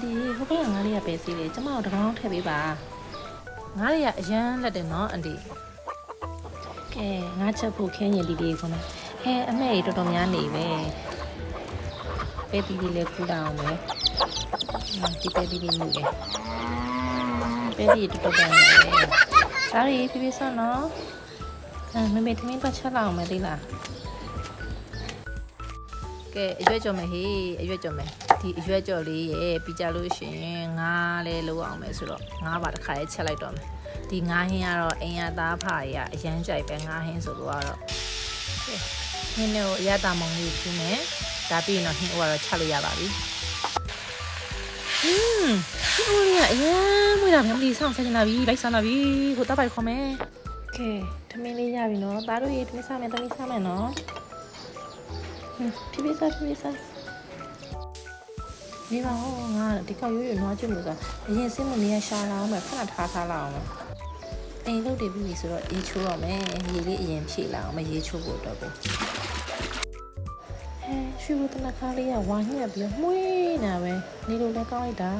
ဒီဟိုဘက်ကငါးလေးကပဲစီးလေကျမတို့တကောင်ထည့်ပေးပါငါးလေးကအရန်လက်တယ်နော်အန်ဒီကဲငါချက်ဖို့ခင်းရင်ဒီလေးခေါ်မယ်အမေတော်တော်များနေပဲပဲတီလေးလည်းခူးတာအောင်မယ်ဒီပဲတီလေးနေတယ်ပဲတီတော်တော်ပန်းနေစားရီဖြည်းဖြည်းဆောင်းနော်မမေသမီးပတ်ချက်လောက်အောင်မယ်သိလားကဲအရွက်ကြော်မယ်ဟေးအရွက်ကြော်မယ်ဒီအရွက်ကြော်လေးရဲ့ပြီးကြလို့ရှိရင်ငါးလဲလို့အောင်မယ်ဆိုတော့ငါးပါတစ်ခါရေးချက်လိုက်တော့မယ်ဒီငါးဟင်းကတော့အင်ရသားဖာရအရန်ကြိုက်ပဲငါးဟင်းဆိုတော့ဟင်းနဲ့အရသာမုံလေးဖြူမယ်ဒါပြီးရင်တော့ဟင်းကတော့ချက်လို့ရပါပြီဒီဦးလေးကအရန်မွေးတာမြန်မလီဆောင်းဆက်နေလာပြီလိုက်ဆောင်းလာပြီဟိုတပ်ပိုက်ခေါ်မယ်ကဲထမင်းလေးရပြီနော်သားတို့ရေထမင်းစားမယ်သမီးစားမယ်နော်ဖြည်းဖြည်းစားနေပါဦးငါဒီကောက်ရွရွနွားကျွတ်လို့ဆိုအရင်စင်းမနေရရှာလာအောင်ပဲခဏထားလာအောင်အိမ်လုပ်တည်ပြီဆိုတော့ရေချိုးတော့မယ်ရေလေးအရင်ဖြည့်လာအောင်မရေချိုးဖို့တော့ကိုရွှေဘုတနခါလေးကဝါညက်ပြီးမှွေးနေတာပဲနေလို့လည်းကောင်းလိုက်တာ